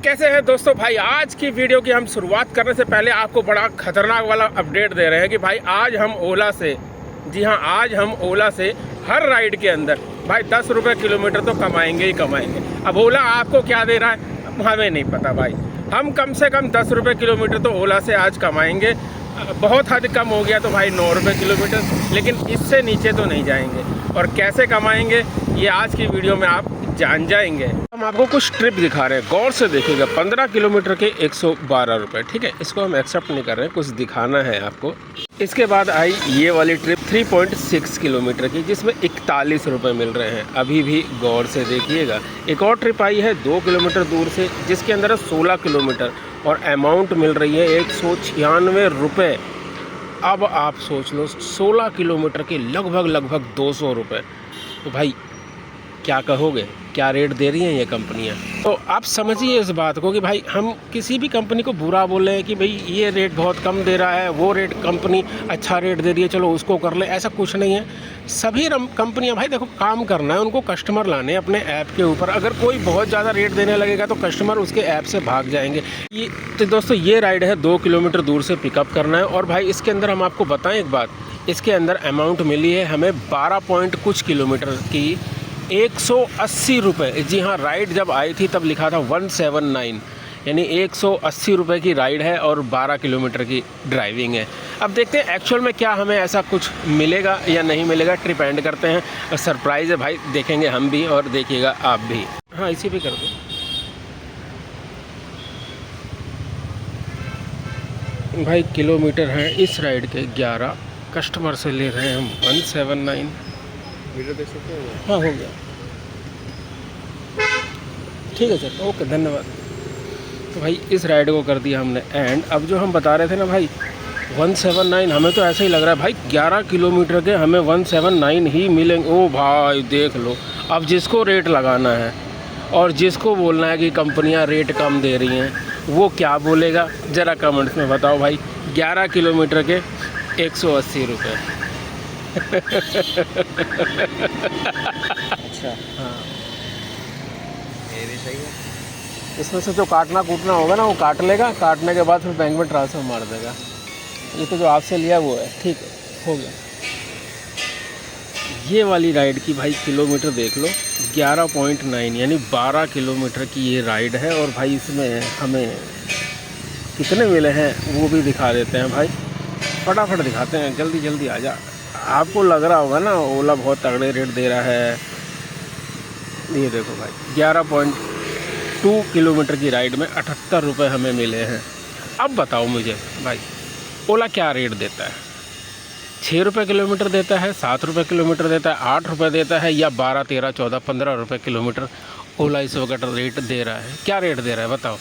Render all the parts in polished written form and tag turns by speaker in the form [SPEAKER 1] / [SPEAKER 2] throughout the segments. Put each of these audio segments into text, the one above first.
[SPEAKER 1] कैसे हैं दोस्तों भाई। आज की वीडियो की हम शुरुआत करने से पहले आपको बड़ा खतरनाक वाला अपडेट दे रहे हैं कि भाई आज हम ओला से, जी हाँ, आज हम ओला से हर राइड के अंदर भाई 10 रुपये किलोमीटर तो कमाएंगे ही कमाएंगे। अब ओला आपको क्या दे रहा है हमें नहीं पता भाई, हम कम से कम 10 रुपये किलोमीटर तो ओला से आज कमाएंगे। बहुत हद कम हो गया तो भाई 9 रुपये किलोमीटर, लेकिन इससे नीचे तो नहीं जाएंगे। और कैसे कमाएंगे ये आज की वीडियो में आप जान जाएंगे। हम आपको कुछ ट्रिप दिखा रहे हैं, गौर से देखिएगा। 15 किलोमीटर के 112 रुपये, ठीक है, इसको हम एक्सेप्ट नहीं कर रहे हैं, कुछ दिखाना है आपको। इसके बाद आई ये वाली ट्रिप 3.6 किलोमीटर की, जिसमें 41 रुपये मिल रहे हैं। अभी भी गौर से देखिएगा। एक और ट्रिप आई है 2 किलोमीटर दूर से, जिसके अंदर है 16 किलोमीटर और अमाउंट मिल रही है 196 रुपये। अब आप सोच लो 16 किलोमीटर के लगभग 200 रुपये। तो भाई क्या कहोगे, क्या रेट दे रही हैं ये कंपनियां। तो आप समझिए इस बात को कि भाई हम किसी भी कंपनी को बुरा बोले हैं कि भाई ये रेट बहुत कम दे रहा है, वो रेट कंपनी अच्छा रेट दे रही है, चलो उसको कर ले, ऐसा कुछ नहीं है। सभी कंपनियां भाई देखो काम करना है, उनको कस्टमर लाने अपने ऐप के ऊपर। अगर कोई बहुत ज़्यादा रेट देने लगेगा तो कस्टमर उसके ऐप से भाग जाएंगे। ये तो दोस्तों ये राइड है 2 किलोमीटर दूर से पिकअप करना है। और भाई इसके अंदर हम आपको बताएं एक बात, इसके अंदर अमाउंट मिली है हमें 12 पॉइंट कुछ किलोमीटर की 180 रुपये। जी हाँ, राइड जब आई थी तब लिखा था 179, यानी 180 रुपये की राइड है और 12 किलोमीटर की ड्राइविंग है। अब देखते हैं एक्चुअल में क्या हमें ऐसा कुछ मिलेगा या नहीं मिलेगा, ट्रिप एंड करते हैं। और सरप्राइज़ है भाई, देखेंगे हम भी और देखिएगा आप भी। हाँ इसी पे कर दो भाई। किलोमीटर हैं इस राइड के 11, कस्टमर से ले रहे हैं हम 179। वीडियो देख सकते हैं? हाँ हो गया, ठीक है सर, ओके धन्यवाद। तो भाई इस राइड को कर दिया हमने एंड। अब जो हम बता रहे थे ना भाई 179, हमें तो ऐसा ही लग रहा है भाई 11 किलोमीटर के हमें 179 ही मिलेंगे। ओ भाई देख लो, अब जिसको रेट लगाना है और जिसको बोलना है कि कंपनियां रेट कम दे रही हैं वो क्या बोलेगा ज़रा कमेंट्स में बताओ भाई। 11 किलोमीटर के 180 रुपये। अच्छा हाँ, ये भी सही है। इसमें से जो काटना कूटना होगा ना वो काट लेगा, काटने के बाद फिर बैंक में ट्रांसफ़र मार देगा। ये तो जो आपसे लिया वो है, ठीक है, हो गया। ये वाली राइड की भाई किलोमीटर देख लो 11.9, यानी 12 किलोमीटर की ये राइड है। और भाई इसमें हमें कितने मिले हैं वो भी दिखा देते हैं भाई, फटाफट दिखाते हैं, जल्दी जल्दी आ जा। आपको लग रहा होगा ना ओला बहुत तगड़े रेट दे रहा है। ये देखो भाई 11.2 किलोमीटर की राइड में 78 रुपये हमें मिले हैं। अब बताओ मुझे भाई ओला क्या रेट देता है? 6 रुपये किलोमीटर देता है, 7 रुपये किलोमीटर देता है, 8 रुपये देता है, या 12, 13, 14, 15 रुपये किलोमीटर ओला इस वक्त रेट दे रहा है? क्या रेट दे रहा है बताओ?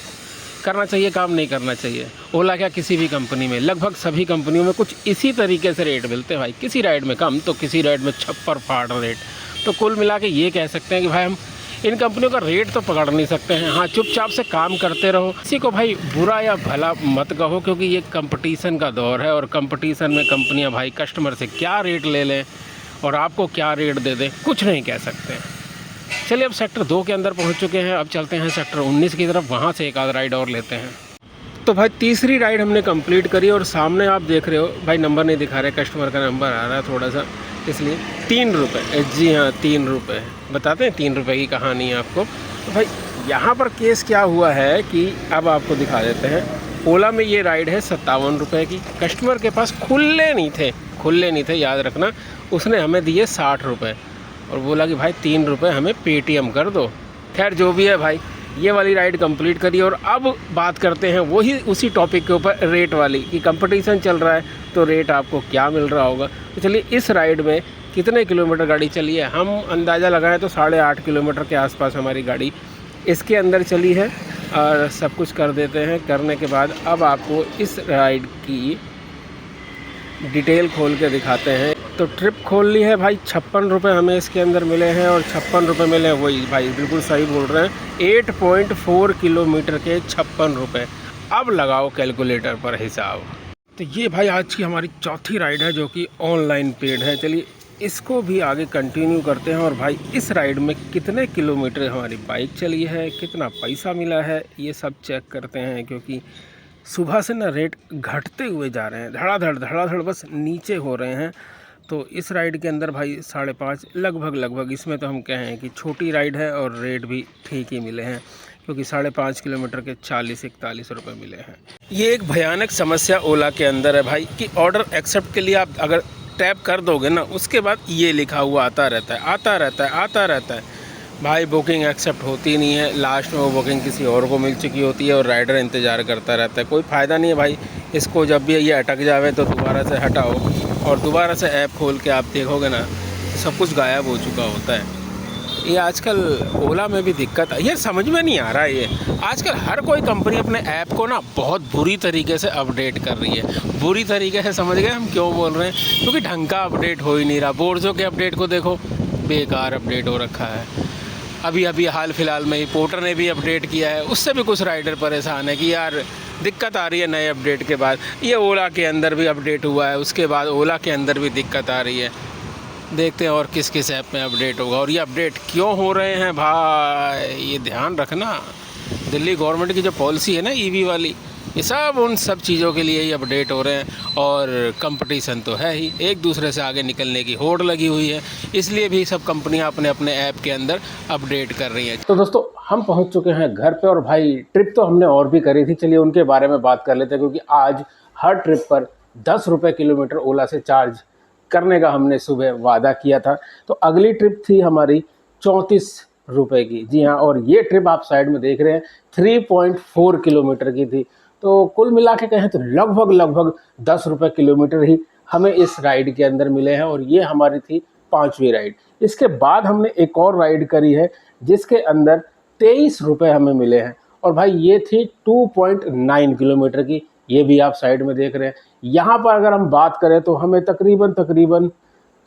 [SPEAKER 1] करना चाहिए काम, नहीं करना चाहिए? ओला क्या किसी भी कंपनी में, लगभग सभी कंपनियों में कुछ इसी तरीके से रेट मिलते हैं भाई। किसी राइड में कम तो किसी राइड में छप्पर फाड़ रेट। तो कुल मिला के ये कह सकते हैं कि भाई हम इन कंपनियों का रेट तो पकड़ नहीं सकते हैं। हाँ चुपचाप से काम करते रहो, किसी को भाई बुरा या भला मत कहो, क्योंकि ये कंपटीशन का दौर है। और कंपटीशन में कंपनियाँ भाई कस्टमर से क्या रेट ले लें और आपको क्या रेट दे दें कुछ नहीं कह सकते हैं। चलिए अब सेक्टर 2 के अंदर पहुंच चुके हैं, अब चलते हैं सेक्टर 19 की तरफ, वहां से एक आध राइड और लेते हैं। तो भाई तीसरी राइड हमने कंप्लीट करी और सामने आप देख रहे हो भाई नंबर नहीं दिखा रहे, कस्टमर का नंबर आ रहा है थोड़ा सा, इसलिए 3 रुपये। जी हाँ 3 रुपये, बताते हैं 3 रुपये की कहानी है आपको। तो भाई यहाँ पर केस क्या हुआ है कि अब आपको दिखा देते हैं। ओला में ये राइड है 57 रुपये की, कस्टमर के पास खुले नहीं थे याद रखना, उसने हमें दिए 60 रुपये और बोला कि भाई 3 रुपये हमें पेटीएम कर दो। खैर जो भी है भाई, ये वाली राइड कंप्लीट करी। और अब बात करते हैं वही उसी टॉपिक के ऊपर, रेट वाली, कि कंपटीशन चल रहा है तो रेट आपको क्या मिल रहा होगा। तो चलिए इस राइड में कितने किलोमीटर गाड़ी चली है, हम अंदाज़ा लगाएं तो 8.5 किलोमीटर के आसपास हमारी गाड़ी इसके अंदर चली है। और सब कुछ कर देते हैं, करने के बाद अब आपको इस राइड की डिटेल खोल के दिखाते हैं। तो ट्रिप खोल ली है भाई, 56 रुपये हमें इसके अंदर मिले हैं। और 56 रुपये मिले हैं, वही भाई बिल्कुल सही बोल रहे हैं, 8.4 किलोमीटर के 56 रुपये। अब लगाओ कैलकुलेटर पर हिसाब। तो ये भाई आज की हमारी चौथी राइड है जो कि ऑनलाइन पेड है। चलिए इसको भी आगे कंटिन्यू करते हैं। और भाई इस राइड में कितने किलोमीटर हमारी बाइक चली है, कितना पैसा मिला है, ये सब चेक करते हैं। क्योंकि सुबह से ना रेट घटते हुए जा रहे हैं, धड़ाधड़ बस नीचे हो रहे हैं। तो इस राइड के अंदर भाई 5.5 लगभग इसमें तो हम कहें कि छोटी राइड है और रेट भी ठीक ही मिले हैं। क्योंकि 5.5 किलोमीटर के 40-41 रुपये मिले हैं। ये एक भयानक समस्या ओला के अंदर है भाई कि ऑर्डर एक्सेप्ट के लिए आप अगर टैप कर दोगे ना, उसके बाद ये लिखा हुआ आता रहता है भाई, बुकिंग एक्सेप्ट होती नहीं है। लास्ट में वो बुकिंग किसी और को मिल चुकी होती है और राइडर इंतज़ार करता रहता है। कोई फ़ायदा नहीं है भाई, इसको जब भी ये अटक जावे तो दोबारा से हटाओ और दोबारा से ऐप खोल के आप देखोगे ना, सब कुछ गायब हो चुका होता है। ये आजकल ओला में भी दिक्कत है, ये समझ में नहीं आ रहा है। ये आजकल हर कोई कंपनी अपने ऐप को ना बहुत बुरी तरीके से अपडेट कर रही है। बुरी तरीके से समझ गए हम क्यों बोल रहे हैं? क्योंकि ढंग का अपडेट हो ही नहीं रहा। बोर्जो के अपडेट को देखो, बेकार अपडेट हो रखा है। अभी हाल फिलहाल में ही पोर्टर ने भी अपडेट किया है, उससे भी कुछ राइडर परेशान है कि यार दिक्कत आ रही है नए अपडेट के बाद। ये ओला के अंदर भी अपडेट हुआ है, उसके बाद ओला के अंदर भी दिक्कत आ रही है। देखते हैं और किस किस ऐप में अपडेट होगा और ये अपडेट क्यों हो रहे हैं भाई, ये ध्यान रखना। दिल्ली गवर्नमेंट की जो पॉलिसी है ना ईवी वाली, ये सब उन सब चीज़ों के लिए ही अपडेट हो रहे हैं। और कंपटीशन तो है ही, एक दूसरे से आगे निकलने की होड़ लगी हुई है, इसलिए भी सब कंपनियां अपने अपने ऐप के अंदर अपडेट कर रही हैं। तो दोस्तों हम पहुंच चुके हैं घर पे और भाई ट्रिप तो हमने और भी करी थी, चलिए उनके बारे में बात कर लेते हैं। क्योंकि आज हर ट्रिप पर 10 रुपये किलोमीटर ओला से चार्ज करने का हमने सुबह वादा किया था। तो अगली ट्रिप थी हमारी 34 रुपये की, जी हाँ। और ये ट्रिप आप साइड में देख रहे हैं 3.4 किलोमीटर की थी। तो कुल मिला के कहें तो लगभग 10 रुपये किलोमीटर ही हमें इस राइड के अंदर मिले हैं। और ये हमारी थी 5वीं राइड। इसके बाद हमने एक और राइड करी है जिसके अंदर 23 रुपये हमें मिले हैं। और भाई ये थी 2.9 किलोमीटर की, ये भी आप साइड में देख रहे हैं। यहाँ पर अगर हम बात करें तो हमें तकरीबन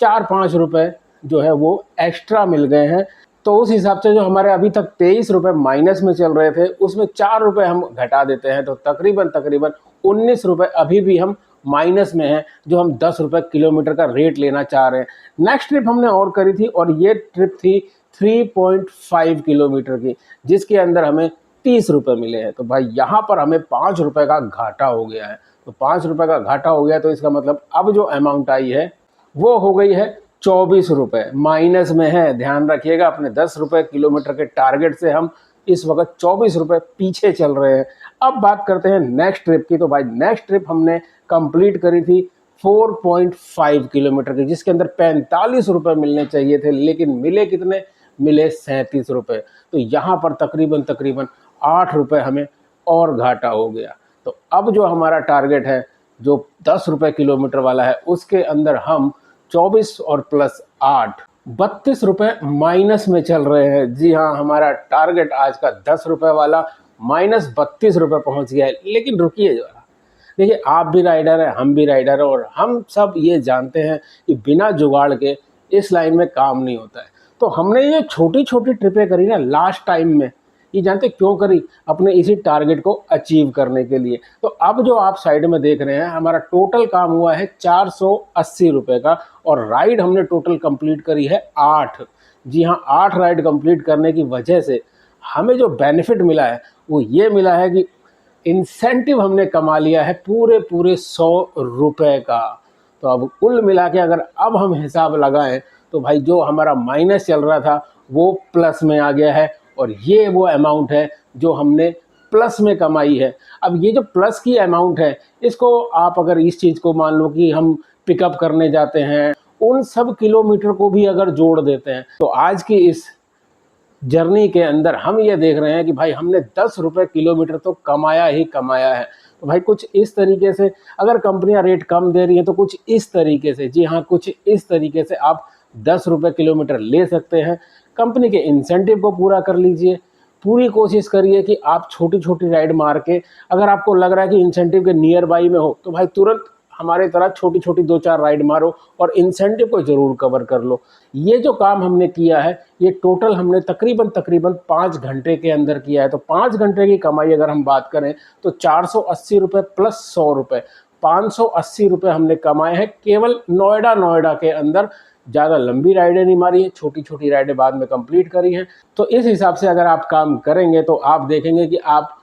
[SPEAKER 1] 4-5 रुपये जो है वो एक्स्ट्रा मिल गए हैं। तो उस हिसाब से जो हमारे अभी तक 23 रुपये माइनस में चल रहे थे, उसमें 4 रुपये हम घटा देते हैं तो तकरीबन 19 रुपये अभी भी हम माइनस में हैं, जो हम 10 रुपये किलोमीटर का रेट लेना चाह रहे हैं। नेक्स्ट ट्रिप हमने और करी थी और ये ट्रिप थी 3.5 किलोमीटर की, जिसके अंदर हमें 30 रुपये मिले हैं। तो भाई यहाँ पर हमें 5 रुपये का घाटा हो गया है। तो 5 रुपये का घाटा हो गया तो इसका मतलब अब जो अमाउंट आई है वो हो गई है 24 रुपये, माइनस में है। ध्यान रखिएगा, अपने 10 रुपये किलोमीटर के टारगेट से हम इस वक्त 24 रुपये पीछे चल रहे हैं। अब बात करते हैं नेक्स्ट ट्रिप की। तो भाई नेक्स्ट ट्रिप हमने कंप्लीट करी थी 4.5 किलोमीटर की, जिसके अंदर 45 रुपये मिलने चाहिए थे, लेकिन मिले कितने? मिले 37 रुपये। तो यहाँ पर तकरीबन 8 रुपये हमें और घाटा हो गया। तो अब जो हमारा टारगेट है जो 10 रुपये किलोमीटर वाला है, उसके अंदर हम 24 और प्लस 8 32 रुपये माइनस में चल रहे हैं। जी हाँ, हमारा टारगेट आज का 10 रुपये वाला माइनस 32 रुपये पहुँच गया है। लेकिन रुकिए जरा, देखिए आप भी राइडर हैं, हम भी राइडर हैं और हम सब ये जानते हैं कि बिना जुगाड़ के इस लाइन में काम नहीं होता है। तो हमने ये छोटी छोटी ट्रिपें करी ना लास्ट टाइम में, ये जानते क्यों करी? अपने इसी टारगेट को अचीव करने के लिए। तो अब जो आप साइड में देख रहे हैं, हमारा टोटल काम हुआ है 480 रुपये का और राइड हमने टोटल कंप्लीट करी है 8। जी हाँ, 8 राइड कंप्लीट करने की वजह से हमें जो बेनिफिट मिला है वो ये मिला है कि इंसेंटिव हमने कमा लिया है पूरे 100 रुपये का। तो अब कुल मिला के अगर अब हम हिसाब लगाएं तो भाई जो हमारा माइनस चल रहा था वो प्लस में आ गया है और ये वो अमाउंट है जो हमने प्लस में कमाई है। अब ये जो प्लस की अमाउंट है, इसको आप अगर इस चीज़ को मान लो कि हम पिकअप करने जाते हैं, उन सब किलोमीटर को भी अगर जोड़ देते हैं तो आज की इस जर्नी के अंदर हम ये देख रहे हैं कि भाई हमने 10 रुपये किलोमीटर तो कमाया ही कमाया है। तो भाई कुछ इस तरीके से अगर कंपनियां रेट कम दे रही हैं तो कुछ इस तरीके से, जी हाँ, कुछ इस तरीके से आप 10 रुपये किलोमीटर ले सकते हैं। कंपनी के इंसेंटिव को पूरा कर लीजिए, पूरी कोशिश करिए कि आप छोटी छोटी राइड मार के, अगर आपको लग रहा है कि इंसेंटिव के नियर बाई में हो तो भाई तुरंत हमारे तरह छोटी छोटी 2-4 राइड मारो और इंसेंटिव को ज़रूर कवर कर लो। ये जो काम हमने किया है ये टोटल हमने तकरीबन 5 घंटे के अंदर किया है। तो 5 घंटे की कमाई अगर हम बात करें तो 480 रुपये प्लस 100 रुपये, 580 रुपये हमने कमाए हैं केवल नोएडा के अंदर, ज़्यादा लंबी राइडें नहीं मारी हैं, छोटी छोटी राइडें बाद में कंप्लीट करी हैं। तो इस हिसाब से अगर आप काम करेंगे तो आप देखेंगे कि आप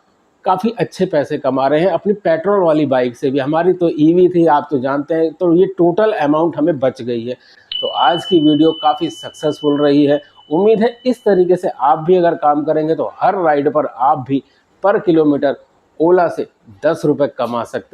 [SPEAKER 1] काफ़ी अच्छे पैसे कमा रहे हैं अपनी पेट्रोल वाली बाइक से भी। हमारी तो ईवी थी, आप तो जानते हैं, तो ये टोटल अमाउंट हमें बच गई है। तो आज की वीडियो काफ़ी सक्सेसफुल रही है। उम्मीद है इस तरीके से आप भी अगर काम करेंगे तो हर राइड पर आप भी पर किलोमीटर ओला से 10 रुपये कमा सकते हैं।